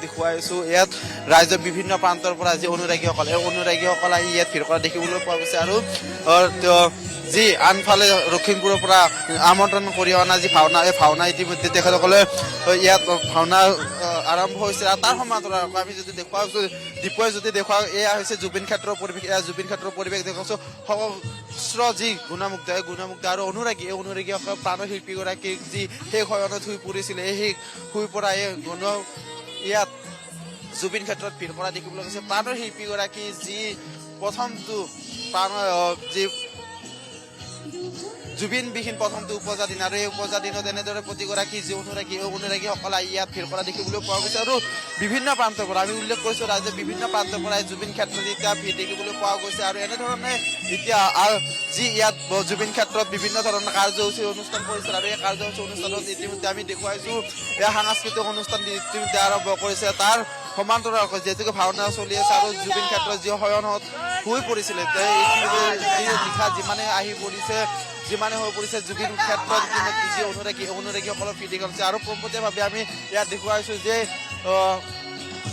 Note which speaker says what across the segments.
Speaker 1: দেখুৱাইছো ইয়াত ৰাজ্যৰ বিভিন্ন প্ৰান্তৰ পৰা যি অনুৰাগীসকল আহি ইয়াত ভিৰ কৰা দেখিবলৈ পোৱা গৈছে আৰু যি আনফালে লখিমপুৰৰ পৰা আমন্ত্ৰণ কৰি অনা যি ভাওনা এই ভাওনা ইতিমধ্যে তেখেতসকলে ইয়াত ভাওনা আৰম্ভ হৈছে আৰু তাৰ সমান্তৰাল আমি যদি দেখুৱাইছো দীপুৱে যদি দেখুৱাও এয়া হৈছে জুবিন ক্ষেত্ৰৰ পৰিৱেশ দেখুৱাইছো সহস্ৰ যি গুণামুগ্ধ আৰু অনুৰাগীসকল প্ৰাণৰ শিল্পীগৰাকী যি সেই শয়নত শুই পৰিছিলে সেই শুই পৰা এই ইয়াত জুবিন ক্ষেত্ৰত ভিৰ কৰা দেখিবলৈ গৈছে প্ৰাণৰ শিল্পীগৰাকী যি প্ৰথমটো যি জুবিনবিহীন প্ৰথমটো উপজা দিন আৰু এই উপজা দিনত এনেদৰে প্ৰতিগৰাকী যি অনুৰাগীসকল ইয়াত ভিৰ কৰা দেখিবলৈ পোৱা গৈছে আৰু বিভিন্ন প্ৰান্তৰ পৰা আমি উল্লেখ কৰিছো ৰাজ্যৰ বিভিন্ন প্ৰান্তৰ পৰা জুবিন ক্ষেত্ৰত এতিয়া ভিৰ দেখিবলৈ পোৱা গৈছে আৰু এনেধৰণে এতিয়া যি ইয়াত জুবিন ক্ষেত্ৰত বিভিন্ন ধৰণৰ কাৰ্যসূচী অনুষ্ঠান কৰিছে আৰু এই কাৰ্যসূচী অনুষ্ঠানত ইতিমধ্যে আমি দেখুৱাইছো এই সাংস্কৃতিক অনুষ্ঠান ইতিমধ্যে আৰম্ভ কৰিছে তাৰ সমান্তৰালকৈ যিহেতুকে ভাওনা চলি আছে আৰু জুবিন ক্ষেত্ৰত যি শয়নত শুই পৰিছিলে নিশা যিমানে আহি পৰিছে যিমানে হৈ পৰিছে জুবিন ক্ষেত্ৰত যি অনুৰাগীসকলৰ ফিটিং কৰিছে আৰু পোনপটীয়াভাৱে আমি ইয়াত দেখুৱাইছো যে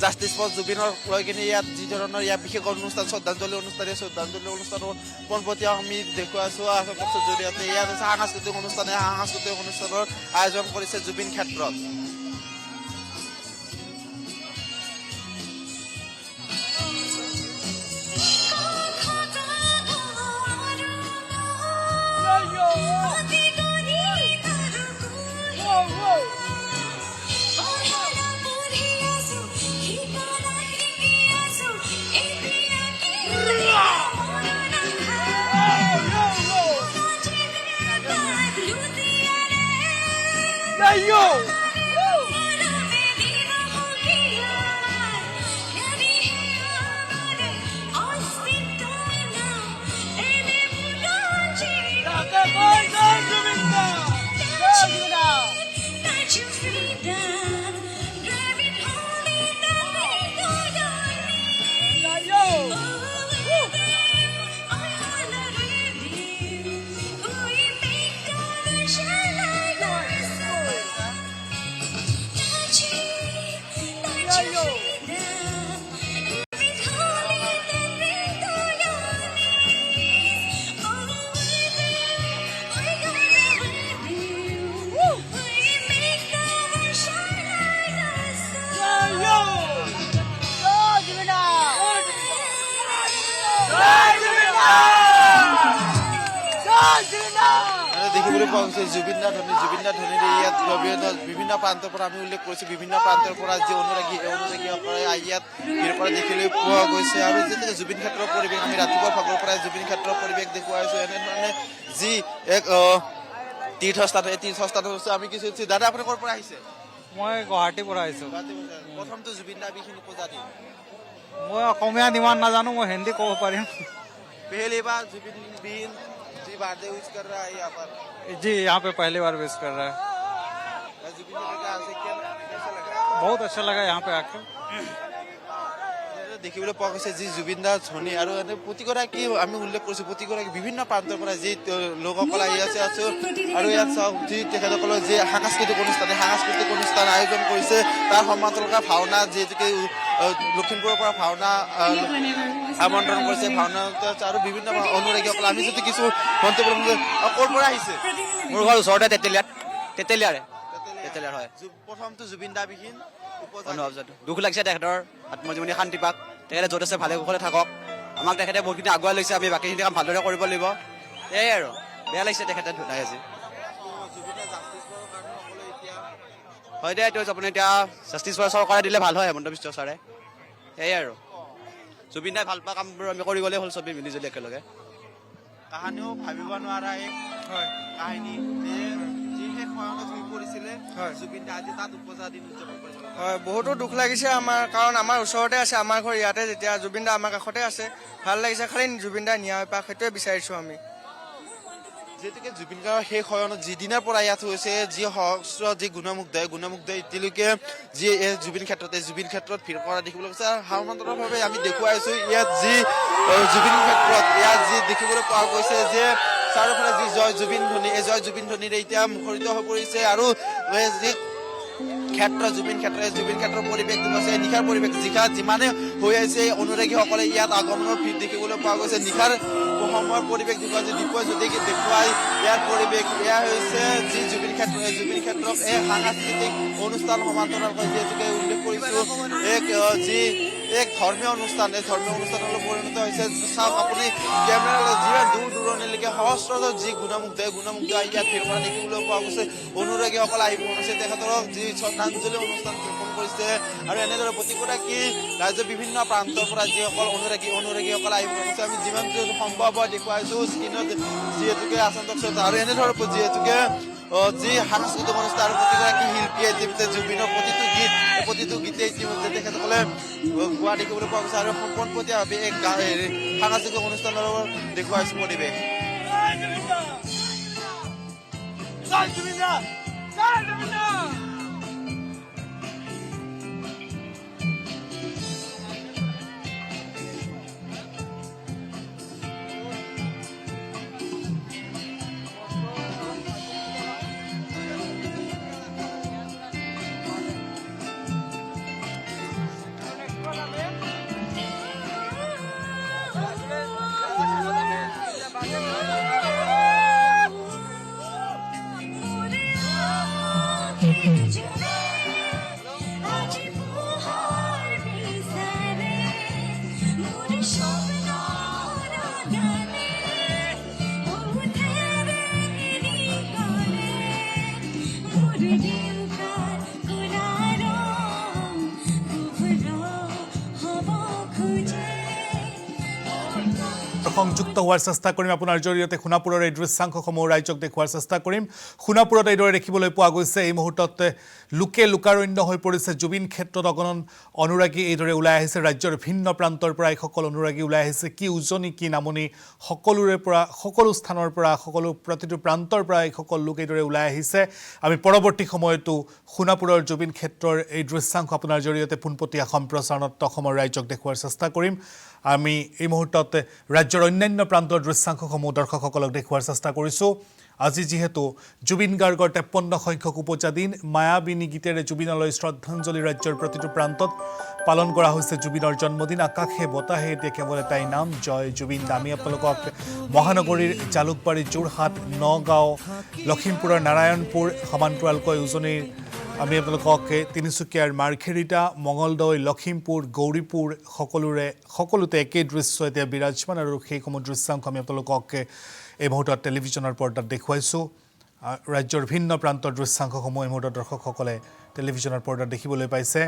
Speaker 1: জাষ্টিছ ফৰ জুবিনক লৈ কিনে ইয়াত যি ধৰণৰ ইয়াত বিশেষ অনুষ্ঠান শ্ৰদ্ধাঞ্জলি অনুষ্ঠানত পোনপটীয়া আমি দেখুৱাইছো জৰিয়তে ইয়াত হৈছে সাংস্কৃতিক অনুষ্ঠানৰ আয়োজন কৰিছে জুবিন ক্ষেত্ৰত দেখিবলৈ পোৱা গৈছে জুবিন দা ধনীৰে ইয়াত বিভিন্ন প্ৰান্তৰ পৰা আমি উল্লেখ কৰিছো বিভিন্ন প্ৰান্তৰ পৰা যি অনুৰাগীসকলে ইয়াত ভিৰ কৰা দেখিবলৈ পোৱা গৈছে আৰু যেতিয়া জুবিন ক্ষেত্ৰৰ পৰিৱেশ আমি ৰাতিপুৱা ভাগৰ পৰাই জুবিন ক্ষেত্ৰৰ পৰিৱেশ দেখুৱাইছো এনেধৰণে যি এক তীৰ্থস্থান এই তীৰ্থস্থান হৈছে আমি কিছু দাদা আপুনি ক'ৰ পৰা আহিছে
Speaker 2: মই গুৱাহাটীৰ পৰা আহিছো
Speaker 1: প্ৰথমটো জুবিন দা বিহীন উপজা দিন
Speaker 2: মই অসমীয়া ইমান নাজানো মই হিন্দী ক'ব পাৰিম
Speaker 1: पहली बार जुबिन बीन जी बर्थडे विश कर रहा है यहाँ पर
Speaker 2: जी यहाँ पे पहली बार विश कर रहा है
Speaker 1: जुबिन कैसा लगा
Speaker 2: बहुत अच्छा लगा यहाँ पे आके
Speaker 1: দেখিবলৈ পোৱা গৈছে যি জুবিন দা ধনী আৰু এনে প্ৰতিগৰাকী আমি উল্লেখ কৰিছো প্ৰতিগৰাকী বিভিন্ন প্ৰান্তৰ পৰা যি লোকসকল আহি আছে আৰু ইয়াত চাওক যি তেখেতসকলৰ যি সাংস্কৃতিক অনুষ্ঠান আয়োজন কৰিছে তাৰ সমান্তৰালকৈ ভাওনা যিহেতুকে লখিমপুৰৰ পৰা ভাওনা আমন্ত্ৰণ কৰিছে ভাওনা আৰু বিভিন্ন অনুৰাগীসকল আমি যদি কিছু মন্তব্য ক'ৰ পৰা আহিছে
Speaker 3: মোৰ ঘৰ ওচৰতে তেতেলীয়াৰে হয়
Speaker 1: প্ৰথমটো জুবিন দা বিহীন
Speaker 3: দুখ লাগিছে তেখেতৰ আত্মজীৱনী শান্তি পাক তেখেতে য'ত আছে ভালে কুশলে থাকক আমাক তেখেতে বহুতখিনি আগুৱাই লৈছে আমি বাকীখিনি কাম ভালদৰে কৰিব লাগিব এয়াই আৰু বেয়া লাগিছে তেখেতে ধুনাই আজি হয় দে এইটো আপুনি এতিয়া জাষ্টিছ ফৰ চৰকাৰে দিলে ভাল হয় হেমন্ত বিশ্ব ছাৰে সেয়াই আৰু জুবিন দাই ভাল পোৱা কামবোৰ আমি কৰি গ'লেই হ'ল চবেই মিলি জুলি একেলগে
Speaker 1: কাহানিও ভাবিব নোৱাৰা এক কাহিনী যিহে শয়নত হৈ পৰিছিলে জুবিন দা আজি তাত উপজা দিন উদযাপন কৰিব
Speaker 4: হয় বহুতো দুখ লাগিছে আমাৰ কাৰণ আমাৰ ওচৰতে আছে আমাৰ ঘৰ ইয়াতে যেতিয়া জুবিন দা আমাৰ কাষতে আছে ভাল লাগিছে খালি জুবিন দা ন্যায় পাক সেইটোৱে বিচাৰিছো আমি
Speaker 1: যিহেতুকে জুবিন গাৰ্গৰ সেই শয়নত যিদিনাৰ পৰা ইয়াত হৈছে যি সহস্ৰ যি গুণমুগ্ধ এতিয়ালৈকে যি জুবিন ক্ষেত্ৰত ভিৰ কৰা দেখিবলৈ পাইছে সমান্তৰালভাৱে আমি দেখুৱাইছো ইয়াত যি জুবিন ক্ষেত্ৰত ইয়াত যি দেখিবলৈ পোৱা গৈছে যে চাৰিওফালে যি জয় জুবিন ধ্বনি এই জয় জুবিন ধ্বনিৰে এতিয়া মুখৰিত হৈ পৰিছে আৰু যি ক্ষেত্ৰ জুবিন ক্ষেত্ৰৰ পৰিৱেশ দেখুৱাইছে নিশাৰ পৰিৱেশ যিমানে হৈ আহিছে অনুৰাগীসকলে ইয়াত আগমনৰ ভিৰ দেখিবলৈ পোৱা গৈছে নিশাৰ সময়ৰ পৰিৱেশ দেখুৱাইছে দীপৰ জ্যোতি দেখুৱাই ইয়াৰ পৰিৱেশ এয়া হৈছে যি জুবিন ক্ষেত্ৰক এই সাংস্কৃতিক অনুষ্ঠান সমান্তৰালকৈ যিহেতুকে উল্লেখ কৰিছোঁ এক ধৰ্মীয় অনুষ্ঠান এই ধৰ্মীয় অনুষ্ঠানলৈ পৰিণত হৈছে চাওক আপুনি কেমেৰালৈ যিমান দূৰ দূৰণিলৈকে সহস্ৰজন যি গুণামুগ্ধ ইয়াত ভিৰ কৰা দেখিবলৈ পোৱা গৈছে অনুৰাগীসকল আহি পহুঁচিছে তেখেতক যি শ্ৰদ্ধাঞ্জলি অনুষ্ঠান জ্ঞাপন কৰিছে আৰু এনেদৰে প্ৰতিগৰাকী ৰাজ্যৰ বিভিন্ন প্ৰান্তৰ পৰা যিসকল অনুৰাগীসকল আহি পহুঁচিছে আমি যিমান সম্ভৱ হয় দেখুৱাইছোঁ স্ক্ৰীণত যিহেতুকে আচন্তক শ্ৰোতা আৰু এনেধৰণৰ যিহেতুকে যি সাংস্কৃতিক অনুষ্ঠান আৰু প্ৰতিগৰাকী শিল্পীয়ে ইতিমধ্যে জুবিনৰ প্ৰতিটো গীতে ইতিমধ্যে তেখেতসকলে গোৱা দেখিবলৈ পোৱা গৈছে আৰু সম্পূৰ্ণভাৱে এক সাংস্কৃতিক অনুষ্ঠানৰ দেখুৱাইছে পৰিৱেশ
Speaker 5: সংযুক্ত হোৱাৰ চেষ্টা কৰিম আপোনাৰ জৰিয়তে সোণাপুৰৰ এই দৃশ্যাংশসমূহ ৰাজ্যক দেখুৱাৰ চেষ্টা কৰিম সোণাপুৰত এইদৰে দেখিবলৈ পোৱা গৈছে এই মুহূৰ্তত লোকে লোকাৰণ্য হৈ পৰিছে জুবিন ক্ষেত্ৰত অগণন অনুৰাগী এইদৰে ওলাই আহিছে ৰাজ্যৰ ভিন্ন প্ৰান্তৰ পৰা এইসকল অনুৰাগী ওলাই আহিছে কি উজনি কি নামনি সকলোৰে পৰা সকলো স্থানৰ পৰা সকলো প্ৰতিটো প্ৰান্তৰ পৰা এইসকল লোক এইদৰে ওলাই আহিছে আমি পৰৱৰ্তী সময়তো সোণাপুৰৰ জুবিন ক্ষেত্ৰৰ এই দৃশ্যাংশ আপোনাৰ জৰিয়তে পোনপটীয়া সম্প্ৰচাৰণত অসমৰ ৰাজ্যক দেখুৱাৰ চেষ্টা কৰিম আমি এই মুহূৰ্তত ৰাজ্যৰ অন্যান্য প্ৰান্তৰ দৃশ্যাংশসমূহ দৰ্শকসকলক দেখুৱাৰ চেষ্টা কৰিছোঁ আজি যেহেতু জুবিন গাৰ্গৰ 53 সংখ্যক উপজা দিন মায়াবিনী গীতেৰে জুবিনলৈ শ্ৰদ্ধাঞ্জলি ৰাজ্যৰ প্ৰতিটো প্ৰান্তত পালন কৰা হৈছে জুবিনৰ জন্মদিন আকাশে বতাহে এতিয়া কেৱল এটাই নাম জয় জুবিন আমি আপোনালোকক মহানগৰীৰ জালুকবাৰী যোৰহাট নগাঁও লখিমপুৰৰ নাৰায়ণপুৰ সমান্তৰালকৈ উজনিৰ আমি আপোনালোকক তিনিচুকীয়াৰ মাৰ্ঘেৰিটা মঙলদৈ লখিমপুৰ গৌৰীপুৰ সকলোতে একেই দৃশ্য এতিয়া বিৰাজমান আৰু সেইসমূহ দৃশ্যাংশ আমি আপোনালোকক এই মুহূৰ্তত টেলিভিছনৰ পৰ্দাত দেখুৱাইছোঁ ৰাজ্যৰ ভিন্ন প্ৰান্তৰ দৃশ্যাংশসমূহ এই মুহূৰ্তত দৰ্শকসকলে টেলিভিছনৰ পৰ্দাত দেখিবলৈ পাইছে